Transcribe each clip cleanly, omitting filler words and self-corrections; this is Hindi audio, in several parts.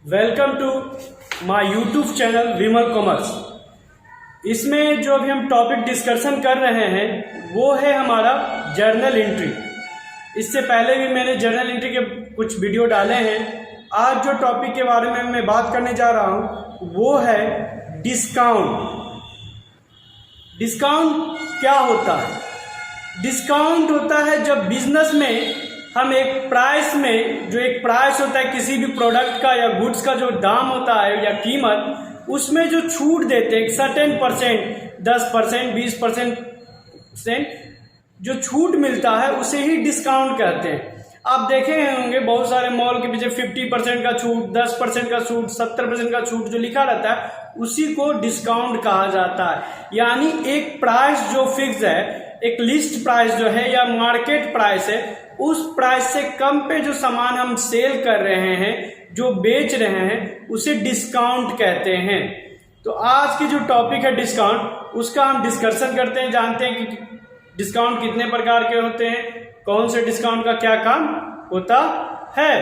Welcome to my YouTube channel Vimal commerce. इसमें जो अभी हम टॉपिक डिस्कशन कर रहे हैं वो है हमारा जर्नल एंट्री। इससे पहले भी मैंने जर्नल एंट्री के कुछ वीडियो डाले हैं। आज जो टॉपिक के बारे में मैं बात करने जा रहा हूँ वो है डिस्काउंट। डिस्काउंट क्या होता है? डिस्काउंट होता है जब बिजनेस में हम एक प्राइस में, जो एक प्राइस होता है किसी भी प्रोडक्ट का या गुड्स का जो दाम होता है या कीमत, उसमें जो छूट देते हैं सर्टेन परसेंट, 10%, 20% जो छूट मिलता है उसे ही डिस्काउंट कहते हैं। आप देखे होंगे बहुत सारे मॉल के पीछे 50% का छूट, 10% का छूट, 70% का छूट जो लिखा रहता है उसी को डिस्काउंट कहा जाता है। यानी एक प्राइस जो फिक्स है, एक लिस्ट प्राइस जो है या मार्केट प्राइस है, उस प्राइस से कम पे जो सामान हम सेल कर रहे हैं, जो बेच रहे हैं, उसे डिस्काउंट कहते हैं। तो आज की जो टॉपिक है डिस्काउंट, उसका हम डिस्कशन करते हैं, जानते हैं कि डिस्काउंट कितने प्रकार के होते हैं, कौन से डिस्काउंट का क्या काम होता है।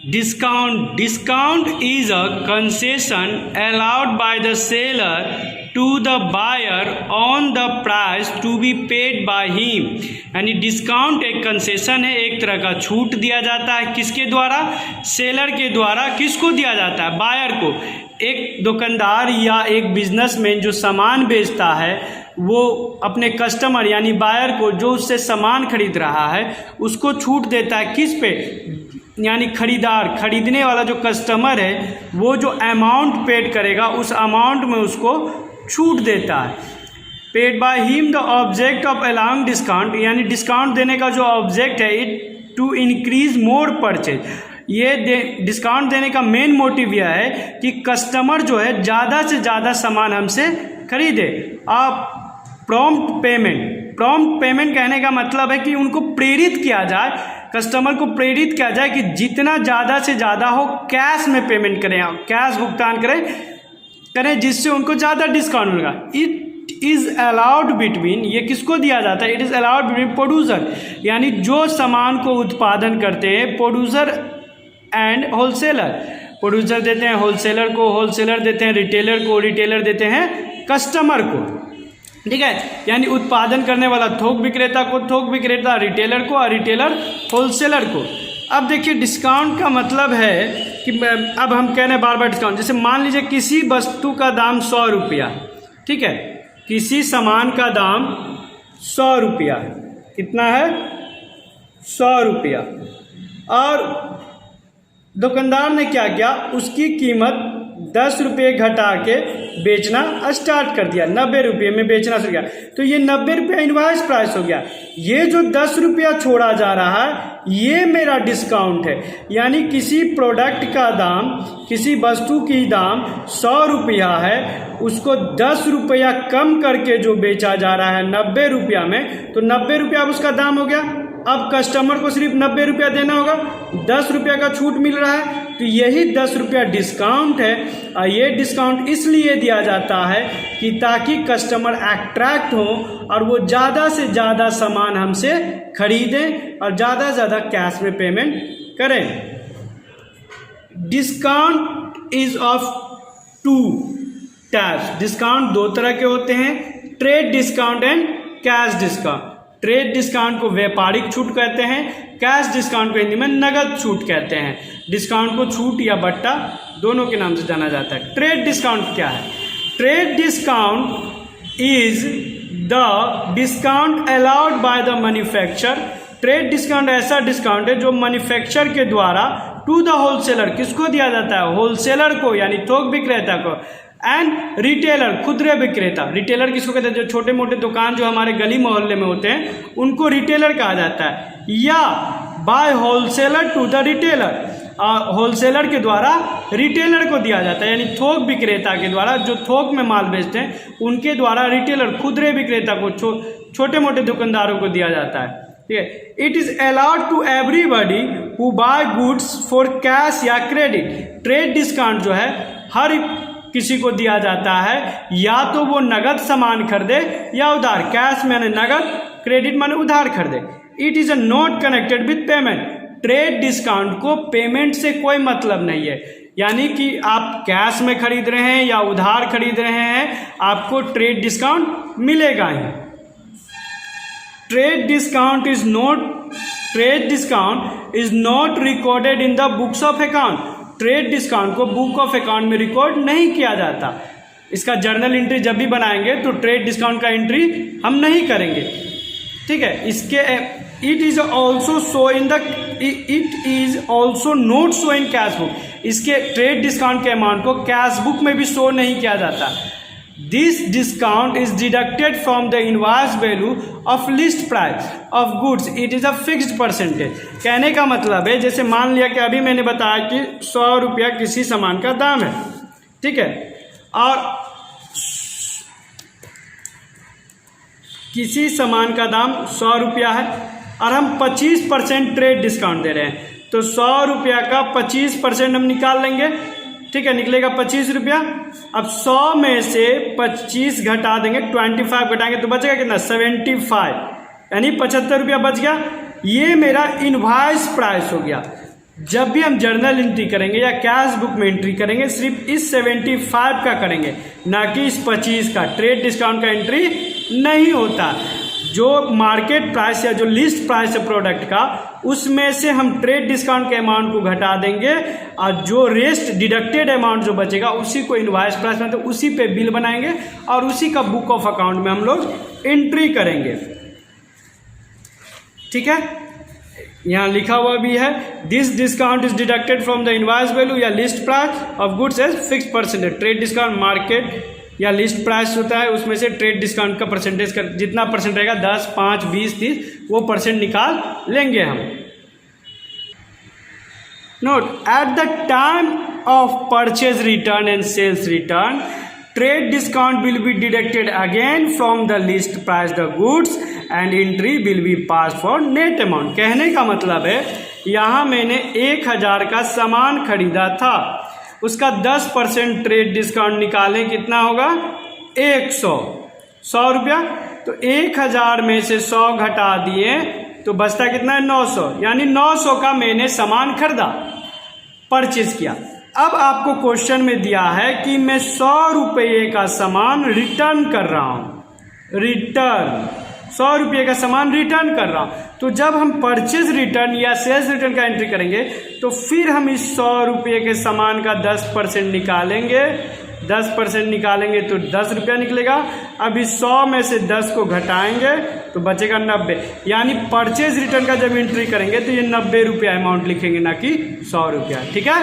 Discount is a concession allowed by the seller to the buyer on the price to be paid by him. यानी डिस्काउंट एक कंसेशन है, एक तरह का छूट दिया जाता है। किसके द्वारा? सेलर के द्वारा। किसको दिया जाता है? बायर को। एक दुकानदार या एक बिजनेसमैन जो सामान बेचता है वो अपने कस्टमर यानी बायर को, जो उससे सामान खरीद रहा है, उसको छूट देता है। किस पे? यानी खरीदार, खरीदने वाला जो कस्टमर है वो जो अमाउंट पेड करेगा उस अमाउंट में उसको छूट देता है। Paid by him the object of allowing discount, यानी डिस्काउंट देने का जो ऑब्जेक्ट है it to increase more purchase. ये डिस्काउंट देने का मेन मोटिव यह है कि कस्टमर जो है ज़्यादा से ज़्यादा सामान हमसे खरीदे। आप प्रॉम्प्ट पेमेंट कहने का मतलब है कि उनको प्रेरित किया जाए, कस्टमर को प्रेरित किया जाए कि जितना ज़्यादा से ज़्यादा हो कैश में पेमेंट करें, कैश भुगतान करें जिससे उनको ज़्यादा डिस्काउंट मिलेगा। इट इज़ अलाउड बिटवीन, ये किसको दिया जाता है? It is allowed between producer, यानी जो सामान को उत्पादन करते हैं, प्रोड्यूसर एंड होलसेलर। प्रोड्यूसर देते हैं होलसेलर को, होलसेलर देते हैं रिटेलर को, रिटेलर देते हैं कस्टमर को। ठीक है, यानी उत्पादन करने वाला थोक विक्रेता को, थोक विक्रेता रिटेलर को और रिटेलर होलसेलर को। अब देखिए डिस्काउंट का मतलब है कि अब हम कह रहे हैं बार बार डिस्काउंट। जैसे मान लीजिए किसी वस्तु का दाम 100 रुपया, ठीक है, किसी सामान का दाम 100 रुपया, कितना है? 100 रुपया। और दुकानदार ने क्या किया? उसकी कीमत 10 रुपये घटा के बेचना स्टार्ट कर दिया, 90 रुपये में बेचना शुरू किया। तो ये 90 रुपया इनवॉइस प्राइस हो गया। ये जो 10 रुपया छोड़ा जा रहा है ये मेरा डिस्काउंट है। यानी किसी प्रोडक्ट का दाम, किसी वस्तु की दाम 100 रुपया है, उसको 10 रुपया कम करके जो बेचा जा रहा है 90 रुपया में, तो 90 रुपया अब उसका दाम हो गया। अब कस्टमर को सिर्फ 90 रुपया देना होगा, 10 रुपया का छूट मिल रहा है, तो यही 10 रुपया डिस्काउंट है। और ये डिस्काउंट इसलिए दिया जाता है कि ताकि कस्टमर अट्रैक्ट हो और वो ज़्यादा से ज़्यादा सामान हमसे खरीदें और ज़्यादा से ज़्यादा कैश में पेमेंट करें। Discount is of 2 types. Discount 2 तरह के होते हैं, trade discount and cash discount. Trade discount को व्यापारिक छूट कहते हैं, कैश डिस्काउंट को हिंदी में नगद छूट कहते हैं। डिस्काउंट को छूट या बट्टा दोनों के नाम से जाना जाता है। ट्रेड डिस्काउंट क्या है? Trade discount is the discount allowed by the manufacturer. Trade discount ऐसा डिस्काउंट है जो मैन्युफैक्चरर के द्वारा टू द होलसेलर, किसको दिया जाता है? होलसेलर को, यानी थोक विक्रेता को, एंड रिटेलर, खुदरे विक्रेता। रिटेलर किसको कहते हैं? जो छोटे मोटे दुकान जो हमारे गली मोहल्ले में होते हैं उनको रिटेलर कहा जाता है। या by wholesaler to the retailer, wholesaler के द्वारा रिटेलर को दिया जाता है, यानी थोक विक्रेता के द्वारा, जो थोक में माल बेचते हैं उनके द्वारा रिटेलर, खुदरे विक्रेता को, छोटे मोटे दुकानदारों को दिया जाता है। ठीक है। It is allowed to everybody who buy goods for cash या क्रेडिट। ट्रेड डिस्काउंट जो है हर किसी को दिया जाता है, या तो वो नगद सामान खरीदे या उधार। कैश माने नगद, क्रेडिट माने उधार खरीदे। It is not connected with payment. Trade discount को पेमेंट से कोई मतलब नहीं है, यानी कि आप कैश में खरीद रहे हैं या उधार खरीद रहे हैं, आपको ट्रेड डिस्काउंट मिलेगा ही। Trade discount is not recorded in the books of account. Trade discount को बुक ऑफ अकाउंट में रिकॉर्ड नहीं किया जाता। इसका जर्नल एंट्री जब भी बनाएंगे तो ट्रेड डिस्काउंट का एंट्री हम नहीं करेंगे, ठीक है। इसके it is also note show in cash book. इसके ट्रेड डिस्काउंट के अमाउंट को कैश बुक में भी शो नहीं किया जाता। This discount is deducted from the invoice value of list price of goods. It is a fixed percentage. कहने का मतलब है, जैसे मान लिया कि अभी मैंने बताया कि 100 रुपया किसी सामान का दाम है, ठीक है, और किसी सामान का दाम 100 रुपया है और हम 25% ट्रेड डिस्काउंट दे रहे हैं, तो 100 रुपया का 25% हम निकाल लेंगे, ठीक है, निकलेगा 25 रुपया। अब 100 में से 25 घटा देंगे, 25 घटाएंगे तो बचेगा कितना, 75, यानी 75 रुपया बच गया। ये मेरा इनवॉइस प्राइस हो गया। जब भी हम जर्नल एंट्री करेंगे या कैश बुक में एंट्री करेंगे, सिर्फ इस 75 का करेंगे, ना कि इस 25 का। ट्रेड डिस्काउंट का एंट्री नहीं होता। जो मार्केट प्राइस या जो लिस्ट प्राइस है प्रोडक्ट का, उसमें से हम ट्रेड डिस्काउंट के अमाउंट को घटा देंगे और जो रेस्ट डिडक्टेड अमाउंट जो बचेगा उसी को इनवॉइस प्राइस में, तो उसी पे बिल बनाएंगे और उसी का बुक ऑफ अकाउंट में हम लोग एंट्री करेंगे, ठीक है। यहाँ लिखा हुआ भी है, this discount is deducted from the invoice value या list price of goods as fixed percentage. Trade discount market या लिस्ट प्राइस होता है, उसमें से ट्रेड डिस्काउंट का परसेंटेज का जितना परसेंट रहेगा, 10, 5, 20, 30, वो परसेंट निकाल लेंगे हम। Note, at the time of purchase return and sales return, trade discount will be deducted again from the list price the goods and entry will be pass for net amount. कहने का मतलब है, यहाँ मैंने 1000 का सामान खरीदा था, उसका 10% ट्रेड डिस्काउंट निकालें, कितना होगा, 100 रुपया। तो 1000 में से 100 घटा दिए तो बचता कितना है, 900, यानी 900 का मैंने सामान खरीदा, परचेज किया। अब आपको क्वेश्चन में दिया है कि मैं 100 रुपये का सामान रिटर्न कर रहा हूँ, रिटर्न 100 रुपये का सामान रिटर्न कर रहा हूँ। तो जब हम परचेज रिटर्न या सेल्स रिटर्न का एंट्री करेंगे तो फिर हम इस 100 रुपये के सामान का 10% निकालेंगे, 10% निकालेंगे तो 10 रुपया निकलेगा। अब इस 100 में से 10 को घटाएंगे तो बचेगा 90, यानी परचेज रिटर्न का जब एंट्री करेंगे तो ये 90 रुपया अमाउंट लिखेंगे, ना कि 100 रुपया, ठीक है।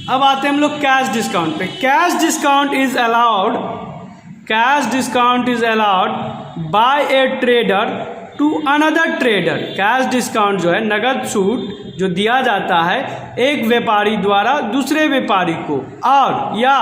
अब आते हैं हम लोग कैश डिस्काउंट पे। Cash discount is allowed by a trader to another trader. Cash discount जो है, नगद छूट जो दिया जाता है एक व्यापारी द्वारा दूसरे व्यापारी को, और या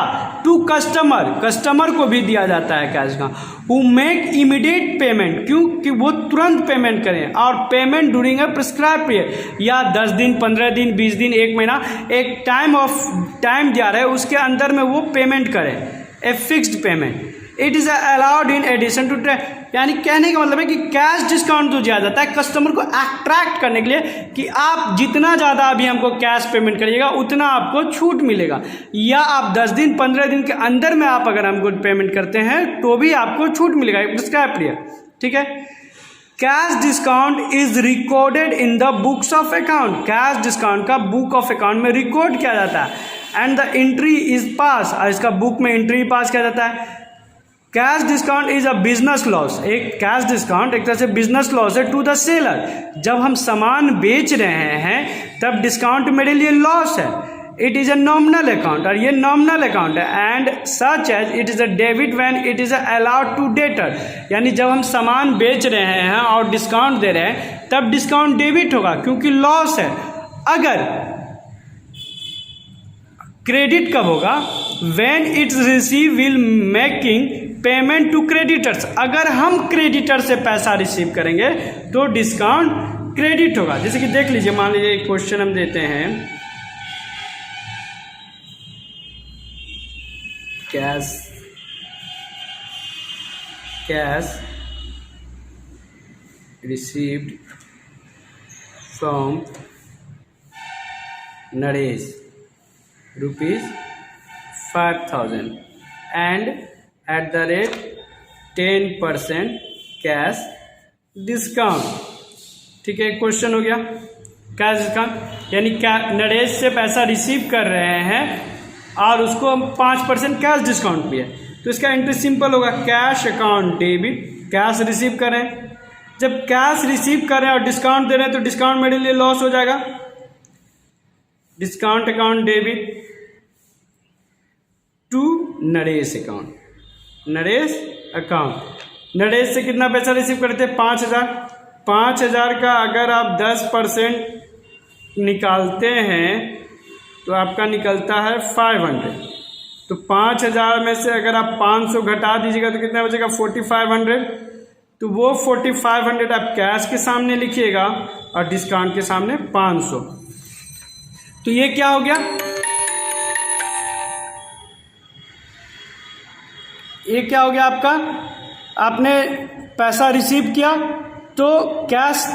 टू कस्टमर को भी दिया जाता है कैश का, हु मेक इमीडिएट पेमेंट, क्योंकि वो तुरंत पेमेंट करें, और payment during a prescribe period, या 10 दिन, 15 दिन, 20 दिन, 1 महीना, एक टाइम दिया रहे, उसके अंदर में वो पेमेंट करें, a fixed payment. It is allowed in addition to trade, यानी कहने का मतलब है कि कैश डिस्काउंट जो दिया जाता है कस्टमर को अट्रैक्ट करने के लिए कि आप जितना ज़्यादा अभी हमको कैश पेमेंट करिएगा उतना आपको छूट मिलेगा, या आप 10 दिन 15 दिन के अंदर में आप अगर हमको पेमेंट करते हैं तो भी आपको छूट मिलेगा, प्रिस्क्राइब पीरियड, ठीक है। Cash discount is recorded in the books of account. Cash discount का बुक ऑफ अकाउंट में रिकॉर्ड किया जाता है, and the entry is pass, इसका बुक में एंट्री पास किया जाता है। Cash discount is a business loss. एक कैश डिस्काउंट एक तरह से बिजनेस लॉस है टू द सेलर। जब हम सामान बेच रहे हैं तब डिस्काउंट मेरे लिए लॉस है। It is a nominal account, और ये नॉमिनल अकाउंट है, and such as it is a debit when it is allowed to debtor. यानी जब हम सामान बेच रहे हैं और डिस्काउंट दे रहे हैं तब डिस्काउंट डेबिट होगा, क्योंकि लॉस है। अगर क्रेडिट कब होगा, when it's receive will making payment to creditors. अगर हम क्रेडिटर से पैसा रिसीव करेंगे तो डिस्काउंट क्रेडिट होगा। जैसे कि देख लीजिए, मान लीजिए एक क्वेश्चन हम देते हैं, cash received from Naresh ₹5,000 and at the rate 10% cash discount. ठीक है, क्वेश्चन हो गया कैश डिस्काउंट, यानी क्या नरेश से पैसा रिसीव कर रहे हैं और उसको हम 5% कैश डिस्काउंट भी है। तो इसका एंट्री सिंपल होगा, cash account debit, cash receive करें। जब कैश रिसीव करें और डिस्काउंट दे रहे हैं तो डिस्काउंट मेरे लिए लॉस हो जाएगा। Discount account debit to Naresh account, Naresh account. Naresh से कितना पैसा रिसीव करते हैं? 5,000। 5,000 का अगर आप 10% निकालते हैं तो आपका निकलता है 500। तो 5,000 में से अगर आप 500 घटा दीजिएगा तो कितना बचेगा? 4,500। तो वो 4,500 आप कैश के सामने लिखिएगा और डिस्काउंट के सामने 500। तो ये क्या हो गया? ये क्या हो गया आपका? आपने पैसा रिसीव किया तो कैश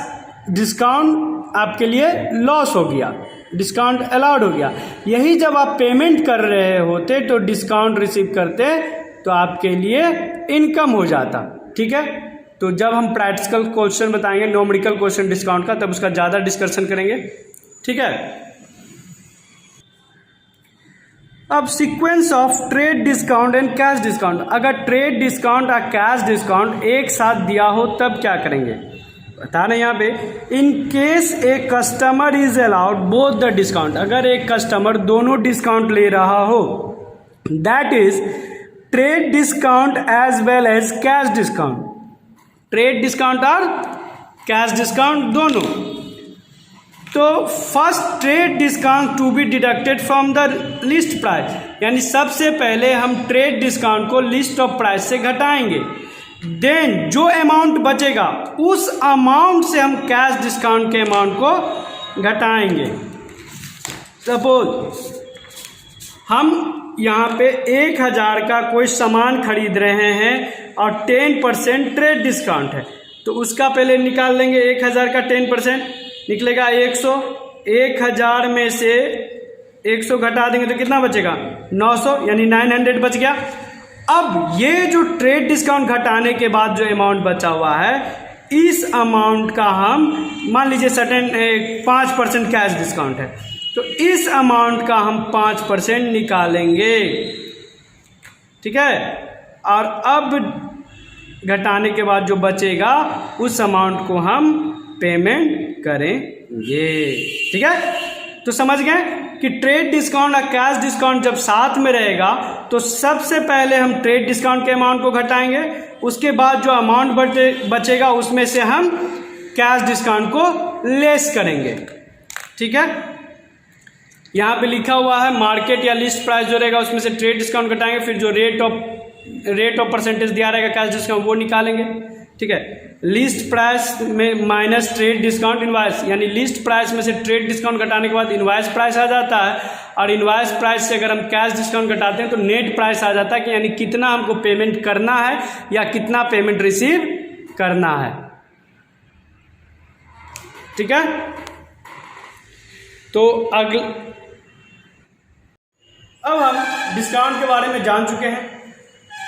डिस्काउंट आपके लिए लॉस हो गया, डिस्काउंट अलाउड हो गया। यही जब आप पेमेंट कर रहे होते तो डिस्काउंट रिसीव करते तो आपके लिए इनकम हो जाता। ठीक है, तो जब हम प्रैक्टिकल क्वेश्चन बताएंगे, न्यूमेरिकल क्वेश्चन डिस्काउंट का, तब उसका ज़्यादा डिस्कशन करेंगे। ठीक है, अब sequence of trade discount and cash discount. अगर ट्रेड डिस्काउंट और कैश डिस्काउंट एक साथ दिया हो तब क्या करेंगे? बता रहे यहाँ पे, in case a customer is allowed both the discount. अगर एक कस्टमर दोनों डिस्काउंट ले रहा हो, that is trade discount as well as cash discount. Trade discount और कैश डिस्काउंट दोनों। तो first trade discount to be deducted from the list price, यानी सबसे पहले हम ट्रेड डिस्काउंट को लिस्ट ऑफ प्राइस से घटाएंगे। देन जो अमाउंट बचेगा उस अमाउंट से हम कैश डिस्काउंट के अमाउंट को घटाएंगे। सपोज हम यहाँ पे 1,000 का कोई सामान खरीद रहे हैं और 10% ट्रेड डिस्काउंट है, तो उसका पहले निकाल लेंगे। 1,000 का 10% निकलेगा 100। 1,000 में से 100 घटा देंगे तो कितना बचेगा? 900, यानी 900 बच गया। अब ये जो ट्रेड डिस्काउंट घटाने के बाद जो अमाउंट बचा हुआ है, इस अमाउंट का हम मान लीजिए सर्टेन 5% कैश डिस्काउंट है, तो इस अमाउंट का हम 5% निकालेंगे। ठीक है, और अब घटाने के बाद जो बचेगा उस अमाउंट को हम पेमेंट करेंगे। ठीक है, तो समझ गए कि ट्रेड डिस्काउंट और कैश डिस्काउंट जब साथ में रहेगा तो सबसे पहले हम ट्रेड डिस्काउंट के अमाउंट को घटाएंगे, उसके बाद जो अमाउंट बचेगा उसमें से हम कैश डिस्काउंट को लेस करेंगे। ठीक है, यहाँ पे लिखा हुआ है मार्केट या लिस्ट प्राइस जो रहेगा उसमें से ट्रेड डिस्काउंट घटाएंगे, फिर जो रेट ऑफ परसेंटेज दिया रहेगा कैश डिस्काउंट वो निकालेंगे। ठीक है, लिस्ट प्राइस में माइनस ट्रेड डिस्काउंट इनवाइस, यानी लिस्ट प्राइस में से ट्रेड डिस्काउंट घटाने के बाद इनवाइस प्राइस आ जाता है, और इनवाइस प्राइस से अगर हम कैश डिस्काउंट घटाते हैं तो नेट प्राइस आ जाता है, कि यानी कितना हमको पेमेंट करना है या कितना पेमेंट रिसीव करना है। ठीक है, तो अब हम डिस्काउंट के बारे में जान चुके हैं।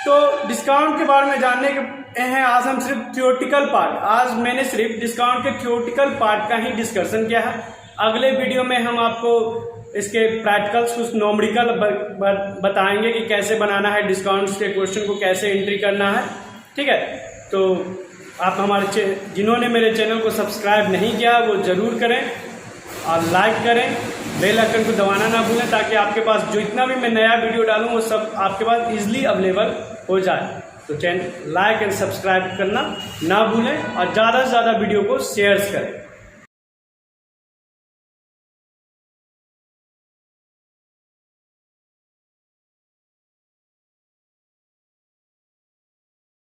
तो डिस्काउंट के बारे में जानने के हैं आज हम सिर्फ थियोरटिकल पार्ट, आज मैंने सिर्फ डिस्काउंट के थियोरटिकल पार्ट का ही डिस्कशन किया है। अगले वीडियो में हम आपको इसके प्रैक्टिकल्स कुछ न्यूमेरिकल बताएंगे कि कैसे बनाना है डिस्काउंट के क्वेश्चन को, कैसे एंट्री करना है। ठीक है, तो आप हमारे जिन्होंने मेरे चैनल को सब्सक्राइब नहीं किया वो ज़रूर करें और लाइक करें, बेल आइकन को दबाना ना भूलें, ताकि आपके पास जो इतना भी मैं नया वीडियो डालूँ वो सब आपके पास इजीली अवेलेबल हो जाए। तो चैनल लाइक एंड सब्सक्राइब करना ना भूलें और ज़्यादा से ज़्यादा वीडियो को शेयर करें।